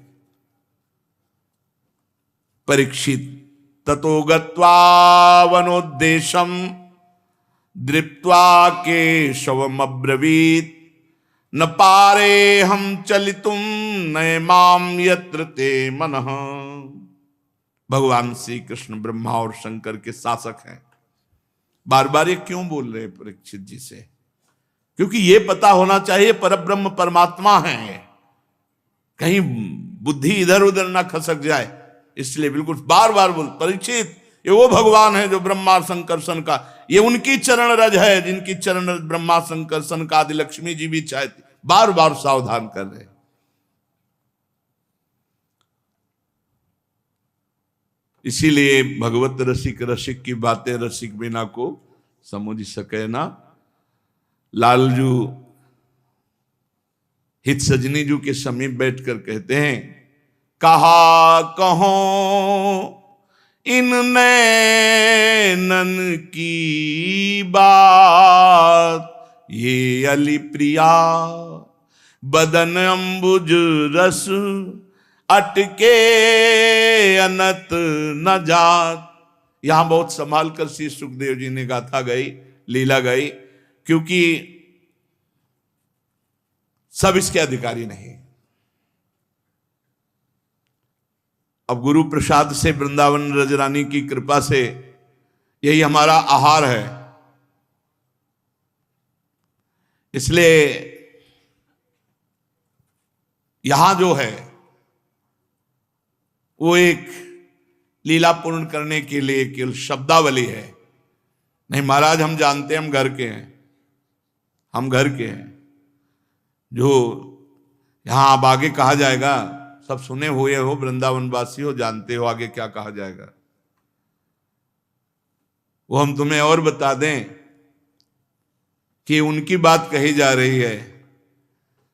परीक्षित, ततो गत्वा वनोद्देशम दृप्त्वा केशवमब्रवीत्, न पारे हम चलितुम नयमाम यत्र ते मनः। भगवान श्री कृष्ण ब्रह्मा और शंकर के शासक हैं। बार बार ये क्यों बोल रहे हैं परीक्षित जी से? क्योंकि ये पता होना चाहिए परब्रह्म परमात्मा है, कहीं बुद्धि इधर उधर ना खसक जाए, इसलिए बिल्कुल बार बार बोल, परीक्षित ये वो भगवान है जो ब्रह्मा शंकर सन का, ये उनकी चरण रज है जिनकी चरण रज ब्रह्मा शंकर सन का आदि लक्ष्मी जी भी चाहती। बार बार सावधान कर रहे। इसीलिए भगवत रसिक रसिक की बातें रसिक बिना को समझ सके ना। लालजू हित सजनी जू के समीप बैठकर कहते हैं, कहा कहो इन नैनन की बात, ये अली प्रिया बदन अंबुज रस, अटके अनत न जात। यहां बहुत संभाल कर श्री सुखदेव जी ने गाथा गाई, लीला गाई, क्योंकि सब इसके अधिकारी नहीं। अब गुरु प्रसाद से, वृंदावन रजरानी की कृपा से यही हमारा आहार है। इसलिए यहां जो है वो एक लीला पूर्ण करने के लिए केवल शब्दावली है। नहीं महाराज, हम जानते हैं, हम घर के हैं, हम घर के हैं। जो यहां अब आगे कहा जाएगा सब सुने हुए हो, वृंदावन वासी हो, जानते हो आगे क्या कहा जाएगा। वो हम तुम्हें और बता दें कि उनकी बात कही जा रही है।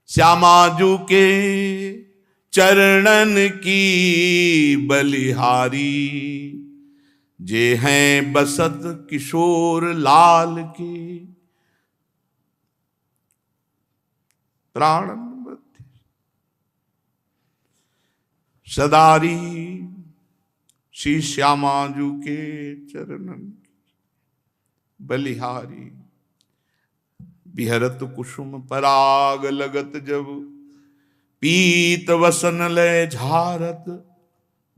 श्यामाजू के चरणन की बलिहारी, जे हैं बसत किशोर लाल के। त्राणन मध्य सदारी श्री श्यामाजू के चरणन बलिहारी। बिहरत कुसुम पराग लगत जब पीत वसन लय झारत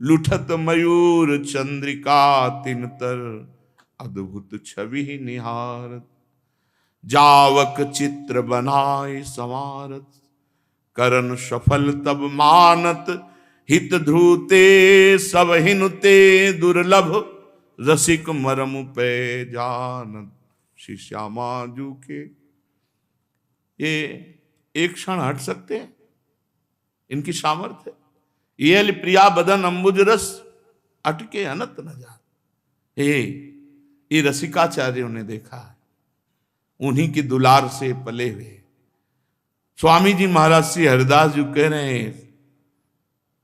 लुठत मयूर चंद्रिका तिनतर अद्भुत छवि निहारत जावक चित्र बनाए संवारत करन सफल तब मानत हित ध्रुते सब हिनुते दुर्लभ रसिक मरम पे जानत श्री श्यामाजू के। ये एक क्षण हट सकते हैं, इनकी सामर्थ्य। ये प्रिया बदन अंबुज रस अटके अनत न जात। ये रसिकाचार्यों ने देखा है, उन्हीं की दुलार से पले हुए स्वामी जी महाराज श्री हरिदास जी कह रहे हैं,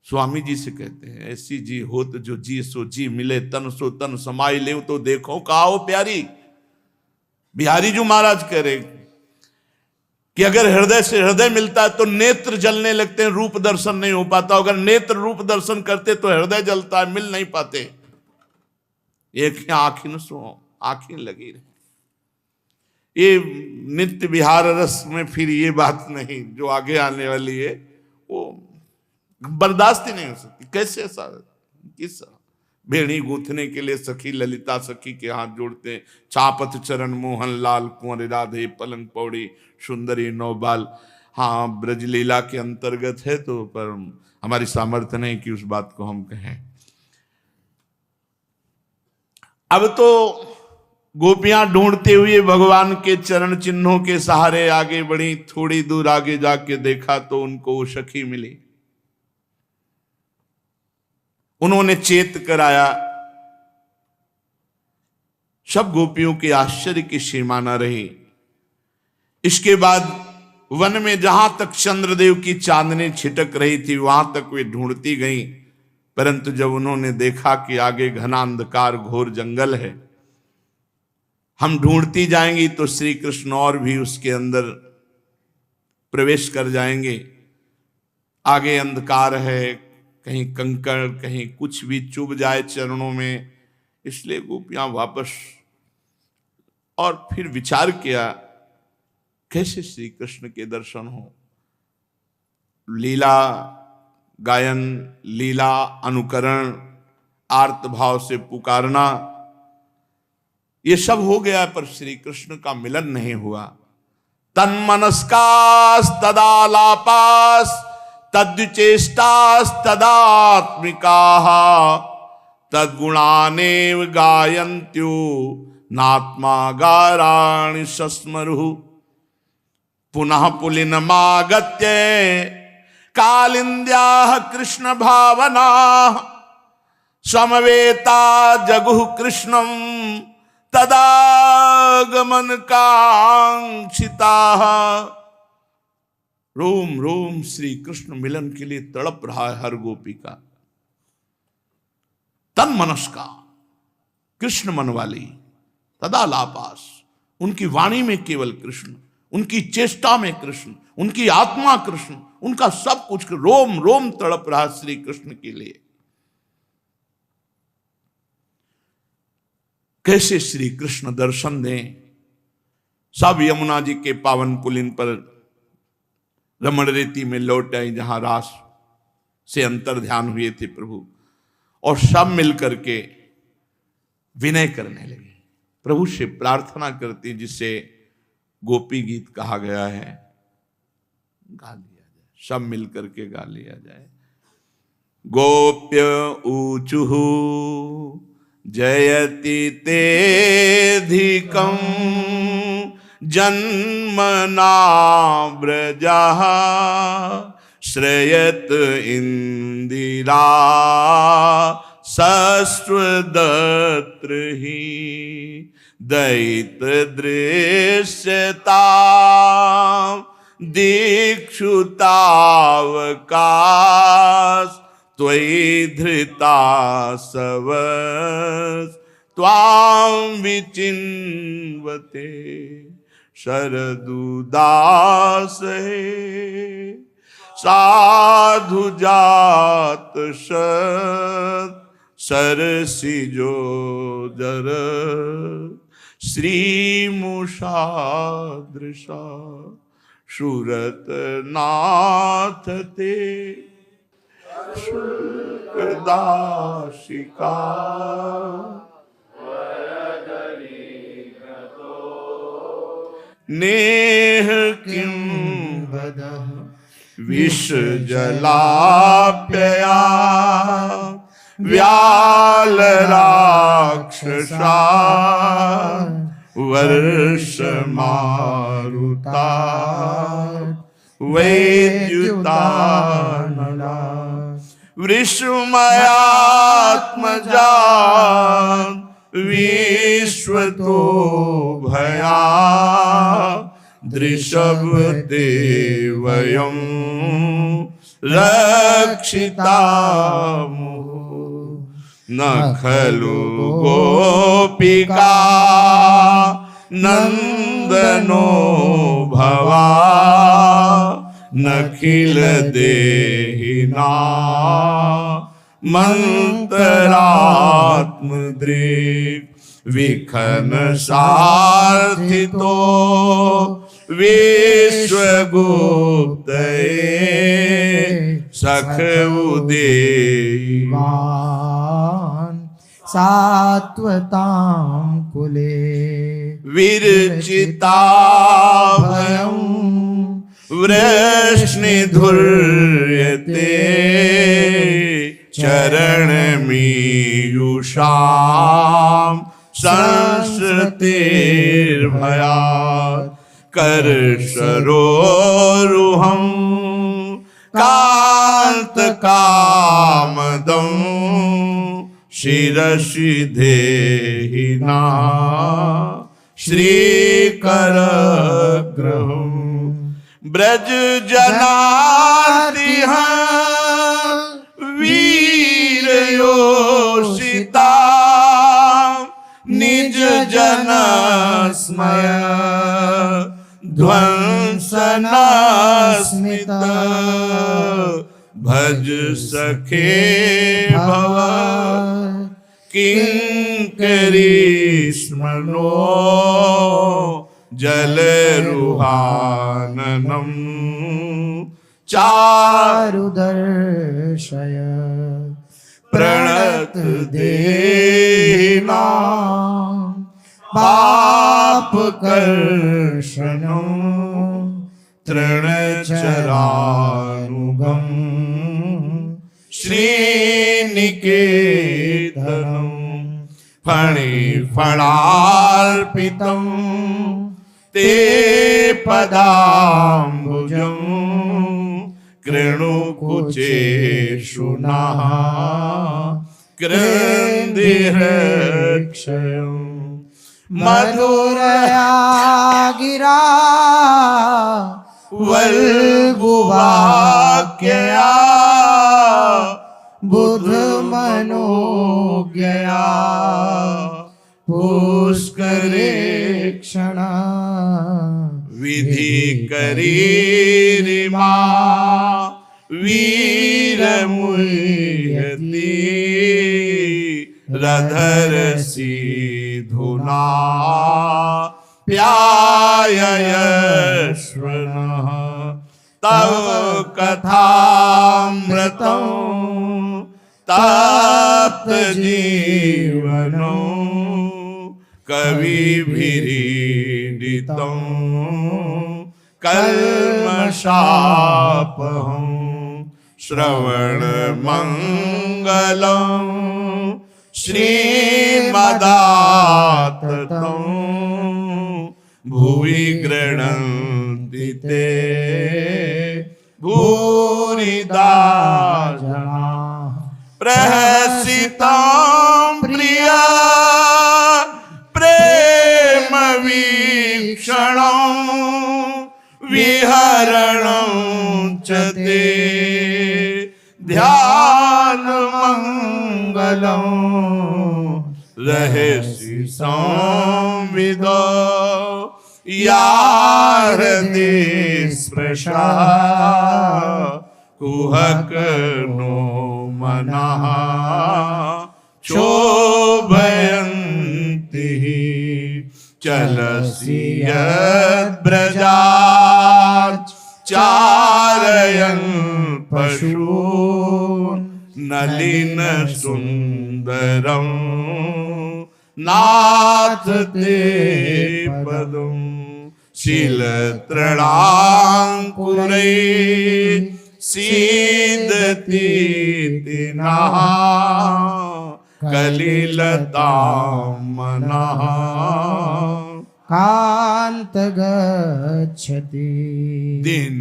स्वामी जी से कहते हैं ऐसी जी होत जो जी सो जी मिले तन सो तन समाई ले तो देखो कहो प्यारी। बिहारी जी महाराज कह रहे कि अगर हृदय से हृदय मिलता है तो नेत्र जलने लगते हैं, रूप दर्शन नहीं हो पाता। अगर नेत्र रूप दर्शन करते तो हृदय जलता है, मिल नहीं पाते। एक आंखिन सो आंखें लगी रहे। ये नित्य विहार रस में फिर ये बात नहीं जो आगे आने वाली है वो बर्दाश्त ही नहीं हो सकती। कैसे ऐसा किस भेड़ी गूंथने के लिए सखी ललिता सखी के हाथ जोड़ते, चापत चरण मोहन लाल कुंवर राधे पलंग पौड़ी सुंदरी नौबाल। हाँ ब्रजलीला के अंतर्गत है तो पर हमारी सामर्थ्य नहीं कि उस बात को हम कहें। अब तो गोपियां ढूंढते हुए भगवान के चरण चिन्हों के सहारे आगे बढ़ी। थोड़ी दूर आगे जाके देखा तो उनको वो सखी मिली। उन्होंने चेत कराया। सब गोपियों के आश्चर्य की सीमा न रही। इसके बाद वन में जहां तक चंद्रदेव की चांदनी छिटक रही थी वहां तक वे ढूंढती गईं, परंतु जब उन्होंने देखा कि आगे घना अंधकार घोर जंगल है, हम ढूंढती जाएंगी तो श्री कृष्ण और भी उसके अंदर प्रवेश कर जाएंगे। आगे अंधकार है, कहीं कंकड़ कहीं कुछ भी चुभ जाए चरणों में, इसलिए गोपियां वापस। और फिर विचार किया कैसे श्री कृष्ण के दर्शन हो। लीला गायन, लीला अनुकरण, आर्त भाव से पुकारना, ये सब हो गया पर श्री कृष्ण का मिलन नहीं हुआ। तन्मनस्कास तदालापास तद्विचेष्टास तदात्मिकाः तद्गुणानेव गायन्त्यो नात्मा गाराणि सस्मरुः। पुनः पुलिनमागत्य कालिन्द्याः कृष्ण भावना समवेता जगुः कृष्णं तदागमन कांक्षिताः। रोम रोम श्री कृष्ण मिलन के लिए तड़प रहा है हर गोपी का। तन मनस का कृष्ण मन वाली, तदालापास उनकी वाणी में केवल कृष्ण, उनकी चेष्टा में कृष्ण, उनकी आत्मा कृष्ण, उनका सब कुछ रोम रोम तड़प रहा श्री कृष्ण के लिए। कैसे श्री कृष्ण दर्शन दें। सब यमुना जी के पावन पुलिन पर रमण रेती में लौट आई जहां रास से अंतर ध्यान हुए थे प्रभु, और सब मिलकर के विनय करने लगे, प्रभु से प्रार्थना करती, जिसे गोपी गीत कहा गया है, गा लिया जाए, सब मिलकर के गा लिया जाए। गोप्य ऊचुहु जयति तेधिकं जन्मना व्रजः श्रयत इंदिरा सस्वदत्रहि दैत्य दृश्यता दीक्षुतावकाश त्वयि धृता सवस त्वां विचिन्वते शरदुदास है साधु जात सरसी जो दर श्री मुषादृशा सूरत नाथ ते दाशिका नेह किं वदः विष जलाप्यया व्याल राक्षसा वर्ष मारुता वैद्युतानला वृषमयात्मजा विश्वतो भया दृशभ देवयं रक्षितामुः न खलु गोपिका नंदनो भवा नखिल देहिना मंतरात्मदृक् विखन सार्थितो विश्वगुप्तये सख उदेवान् सात्वतां कुले विरचिता भयं वृष्णिधुर्यते चरणमीयुषां संसृतिर्भयात् करसरोरुहं कान्तकामदं शिरसि देहिना श्रीकरग्रहं ब्रज जनार्तिह वीरयोषिता निज जन स्मय ध्वंसनास्मित भज सखे भव किंकरीष्मनो जलरुहाननं चारुदर्शय प्रणत देनां पापकर्षणं तृणचरानुगं श्रीनिकेतनं फणिफणार्पितं ते पदाम्बुजं कृणुकुचेषु नः कृन्दिरक्षयम् मधुरया गिरा वल्गुवाक्यया बुधमनोज्ञया पुष्करेक्षणा विधि करीरिमा वीरमुह्यति रधरसी धुना प्याययश्वनः तव कथामृतं तप्त जीवनो कविभिरीडितं कल्मषापहं श्रवणमङ्गलं श्रीमदाततं भुवि गृह्णन्ति ते भूरिदा जनाः प्रहसितं प्रिय प्रेम वीक्षणं विहरणं च ते ध्यानमङ्गलं रहसि संविदो या हृदय स्पृशा कुहक नो मनः क्षोभयन्ति चलसि यद्ब्रजात् चारयन् पशून् नलिन सुन्दरं नाथ ते पदम् शीलतृणाङ्कुरै सीदति तिनः कलिलतां मनः कांत गच्छति दिन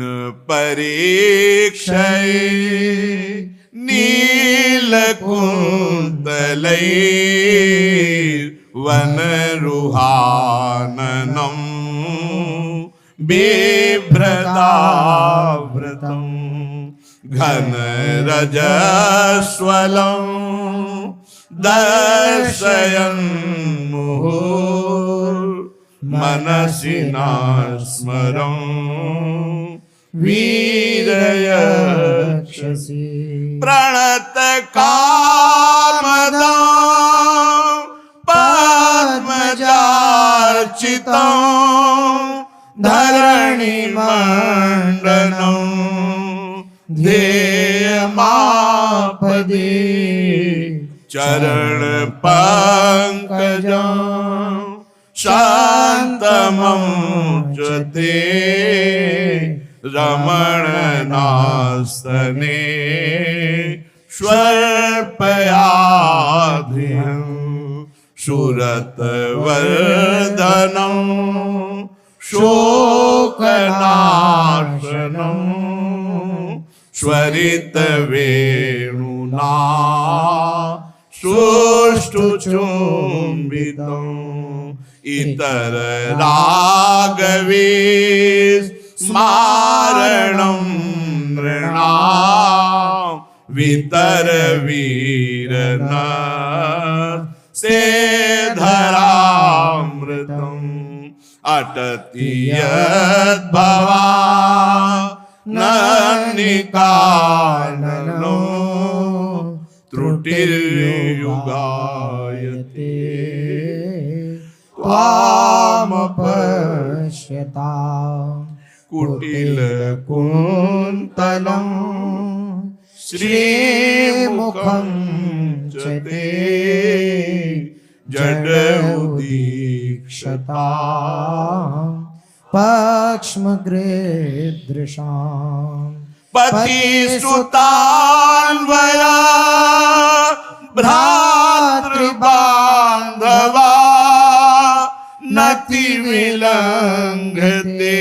परीक्षये नीलकुन्तलै वनरुहाननं बिभ्रतावृतं घनरजस्वलं दर्शयन् मुहुर्मनसि न स्मरं वीरयक्षसि प्रणत कामदं पद्मजार्चितं धरणिमण्डनं ध्येयमापदे चरण पंकजं शान्तमं च ते रमणनास्तने स्वल्पयाधिं सुरतवर्धनं शोकनाशनं स्वरितवेणुना सुष्ठुचुम्बितम् इतर रागवे स्मारणं नृणां वितर वीरन सेधरामृतम् अटति यद्भवा नन्निकाननो त्रुटिर्युगायते त्वामपश्यता कुटिलकुन्तलं श्रीमुखं च ते जडौदीक्षता पक्ष्मगृदृशाम् पतिसुतान्वया भ्रातृबान्धवा नति विलङ्घते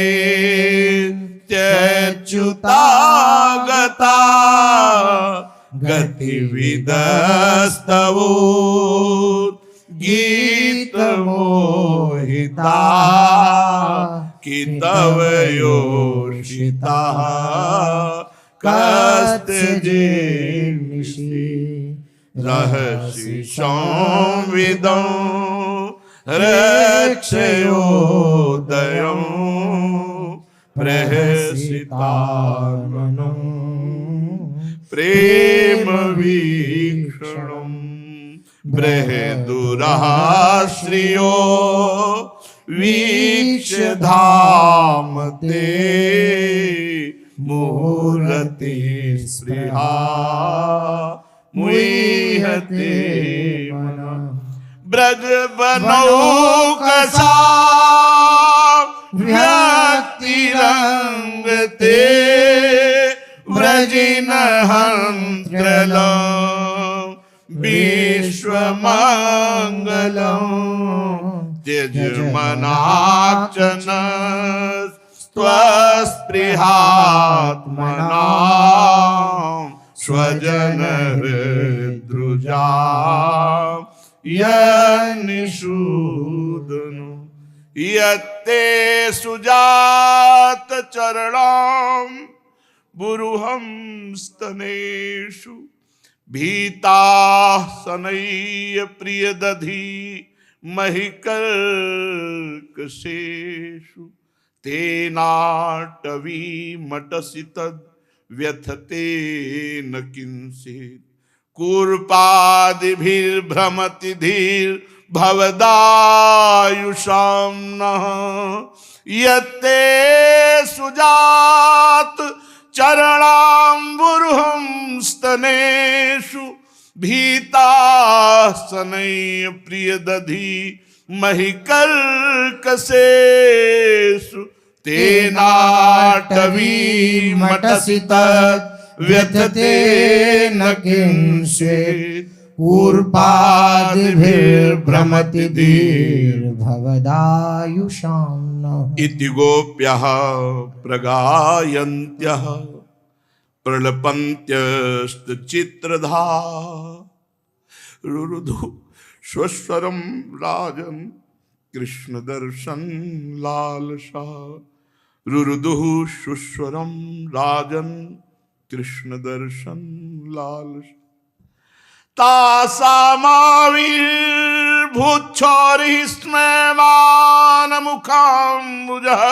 त्यच्युतागता गतिविदस्तवो गीतमोहिता कि तव योषितः कस्तजेनिषि रहसि संविदं रक्षयोदयं प्रहसितात्मनं प्रेम वीक्षणं बृहदुराश्रियो वीक्ष्य धाम ते मुहूर्ते स्पृहा मुह्यते मनः ब्रज बनौकसा व्यक्तिरंगते व्रजिन हंत्रलं विश्वमंगलं त्यजमनार्चन स्वस्पृहात्मना स्वजन हृद्रुजा यनिषूदनु यत्ते सुजात चरणं बुरुहं स्तनेषु भीता सनय्य प्रियदधि महिकर्कशेषु तेनाटवी मटसि तद् व्यथते न किंचित् कूर्पादिभिर्भ्रमति धीर भवदायुषां नः यत्ते सुजात चरणाम्बुरुहं स्तनेषु भीतासनय प्रियदधि महिकर्कशेषु तेनाटवी मटसि तद् व्यथते न किंचित् कूर्पादिभिर्भ्रमति धीर्भवदायुषां नः इति गोप्यः प्रगायन्त्यः प्रलपन्त्यस्तचित्रधा रुरुधु स्वस्वरं राजन् कृष्णदर्शन लालसा रुरुदुः सुस्वरं राजन् कृष्णदर्शन लालसा तासामाविर्भूच्छोरिस्मयमानमुखाम्बुजः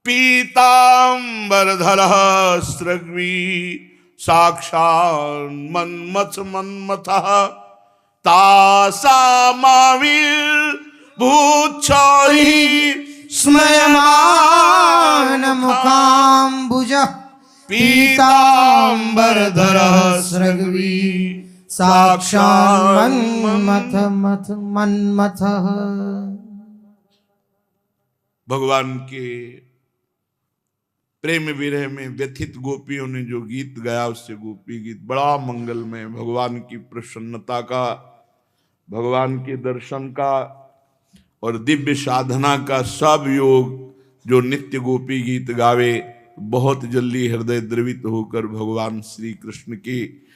पीताम्बरधरः स्रग्वी साक्षान्मन्मथः स्मयमानमुखाम्बुजः पीताम्बरधरः स्रग्वी साक्षान्मन्मथः। भगवान के प्रेम विरह में व्यथित गोपियों ने जो गीत गाया उससे गोपी गीत बड़ा मंगलमय, भगवान की प्रसन्नता का, भगवान के दर्शन का और दिव्य साधना का सब योग जो नित्य गोपी गीत गावे बहुत जल्दी हृदय द्रवित होकर भगवान श्री कृष्ण के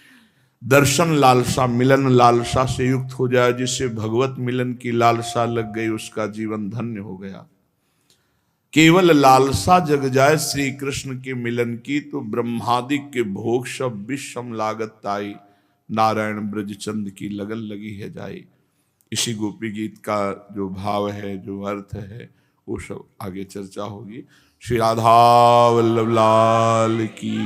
दर्शन लालसा, मिलन लालसा से युक्त हो जाए। जिससे भगवत मिलन की लालसा लग गई उसका जीवन धन्य हो गया। केवल लालसा जग जाए श्री कृष्ण के मिलन की तो ब्रह्मादिक के भोग सब विषम लागत ताई, नारायण ब्रजचंद की लगन लगी है जाए। इसी गोपी गीत का जो भाव है, जो अर्थ है, वो सब आगे चर्चा होगी। श्री राधा वल्लभ लाल की।